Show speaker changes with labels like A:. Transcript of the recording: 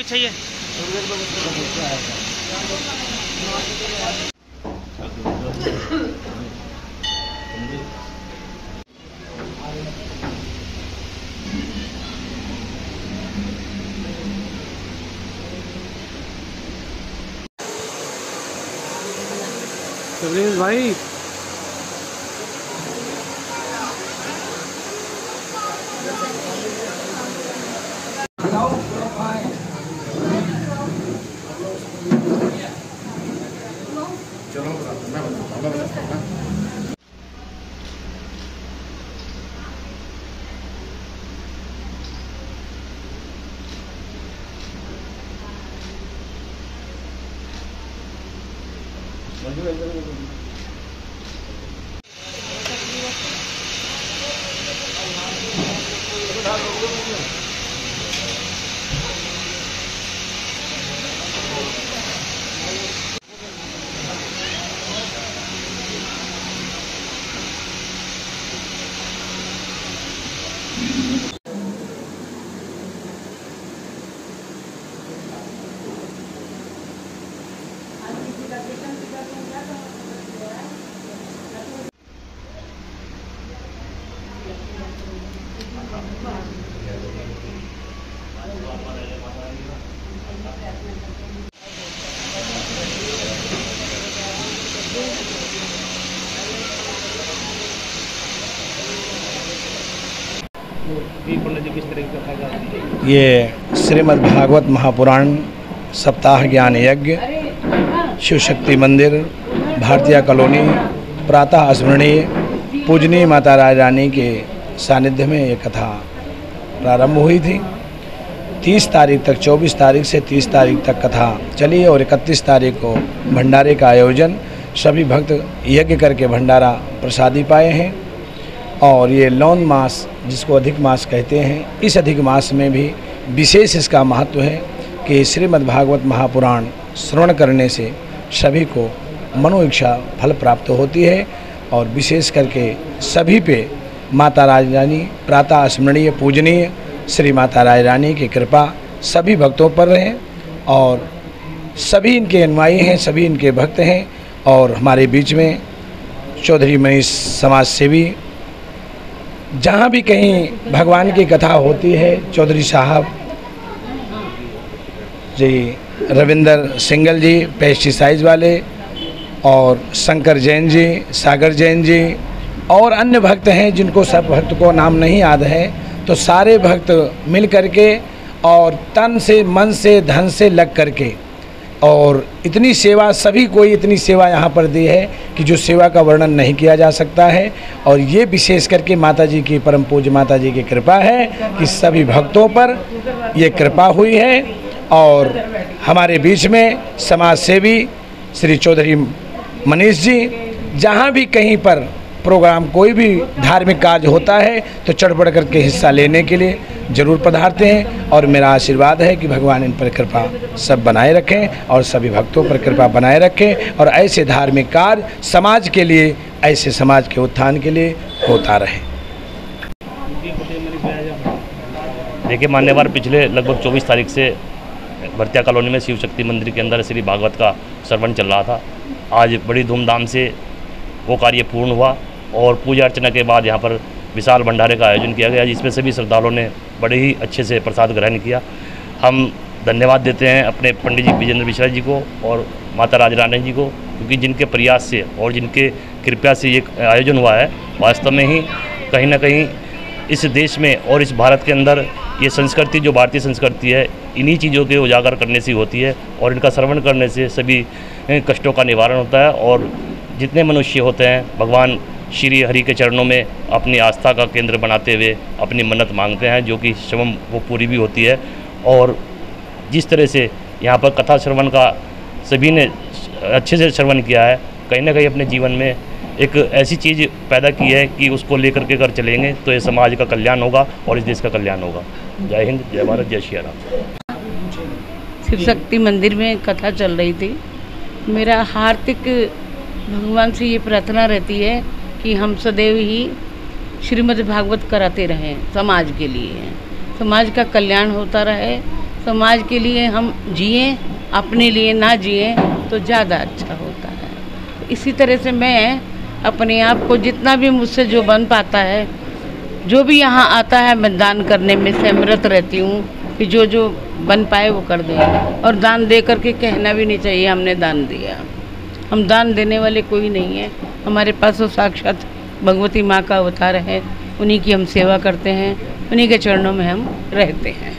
A: चाहिए भाई
B: ये श्रीमद् भागवत महापुराण सप्ताह ज्ञान यज्ञ शिव शक्ति मंदिर भारतीय कॉलोनी प्रातः स्मरणीय पूजनीय माता रानी के सानिध्य में ये कथा प्रारंभ हुई थी। 30 तारीख तक 24 तारीख से 30 तारीख तक कथा चली और 31 तारीख को भंडारे का आयोजन सभी भक्त यज्ञ करके भंडारा प्रसादी पाए हैं। और ये लौन मास जिसको अधिक मास कहते हैं, इस अधिक मास में भी विशेष इसका महत्व है कि श्रीमद् भागवत महापुराण श्रवण करने से सभी को मनोइच्छा फल प्राप्त होती है। और विशेष करके सभी पे माता रानी प्रातः स्मरणीय पूजनीय श्री माता रानी की कृपा सभी भक्तों पर रहे और सभी इनके अनुयायी हैं, सभी इनके भक्त हैं। और हमारे बीच में चौधरी मनीष समाज सेवी, जहाँ भी कहीं भगवान की कथा होती है, चौधरी साहब जी, रविंदर सिंगल जी पेस्टिसाइड वाले, और शंकर जैन जी, सागर जैन जी और अन्य भक्त हैं जिनको सब भक्त को नाम नहीं याद है। तो सारे भक्त मिल करके और तन से मन से धन से लग करके और इतनी सेवा, सभी कोई इतनी सेवा यहाँ पर दी है कि जो सेवा का वर्णन नहीं किया जा सकता है। और ये विशेष करके माता जी की, परम पूज्य माता जी की कृपा है कि सभी भक्तों पर ये कृपा हुई है। और हमारे बीच में समाज सेवी श्री चौधरी मनीष जी, जहाँ भी कहीं पर प्रोग्राम कोई भी धार्मिक कार्य होता है तो चढ़ बढ़ करके हिस्सा लेने के लिए जरूर पधारते हैं। और मेरा आशीर्वाद है कि भगवान इन पर कृपा सब बनाए रखें और सभी भक्तों पर कृपा बनाए रखें और ऐसे धार्मिक कार्य समाज के लिए, ऐसे समाज के उत्थान के लिए होता रहे।
C: देखिए मान्यवर, पिछले लगभग 24 तारीख से भरतिया कॉलोनी में शिव शक्ति मंदिर के अंदर श्री भागवत का श्रवण चल रहा था। आज बड़ी धूमधाम से वो कार्य पूर्ण हुआ और पूजा अर्चना के बाद यहाँ पर विशाल भंडारे का आयोजन किया गया, जिसमें सभी श्रद्धालुओं ने बड़े ही अच्छे से प्रसाद ग्रहण किया। हम धन्यवाद देते हैं अपने पंडित जी विजेंद्र मिश्रा जी को और माता रानी जी को, क्योंकि जिनके प्रयास से और जिनके कृपा से ये आयोजन हुआ है। वास्तव में ही कहीं ना कहीं इस देश में और इस भारत के अंदर ये संस्कृति, जो भारतीय संस्कृति है, इन्हीं चीज़ों के उजागर करने से होती है और इनका श्रवण करने से सभी कष्टों का निवारण होता है। और जितने मनुष्य होते हैं भगवान श्री हरि के चरणों में अपनी आस्था का केंद्र बनाते हुए अपनी मन्नत मांगते हैं, जो कि स्वयं वो पूरी भी होती है। और जिस तरह से यहाँ पर कथा श्रवण का सभी ने अच्छे से श्रवण किया है, कहीं ना कहीं अपने जीवन में एक ऐसी चीज़ पैदा की है कि उसको लेकर के अगर चलेंगे तो ये समाज का कल्याण होगा और इस देश का कल्याण होगा। जय हिंद, जय भारत, जय श्री राम।
D: शिव शक्ति मंदिर में कथा चल रही थी। मेरा हार्दिक
A: भगवान से ये प्रार्थना रहती है कि हम सदैव ही श्रीमद् भागवत कराते रहें, समाज के लिए, समाज का कल्याण होता रहे, समाज के लिए हम जिएं, अपने लिए ना जिएं तो ज़्यादा अच्छा होता है। इसी तरह से मैं अपने आप को जितना भी मुझसे जो बन पाता है, जो भी यहाँ आता है, मैं दान करने में सहमत रहती हूँ कि जो जो बन पाए वो कर दें। और दान दे करके कहना भी नहीं चाहिए हमने दान दिया। हम दान देने वाले कोई नहीं है, हमारे पास तो साक्षात भगवती माँ का अवतार है, उन्हीं की हम सेवा करते हैं, उन्हीं के चरणों में हम रहते हैं।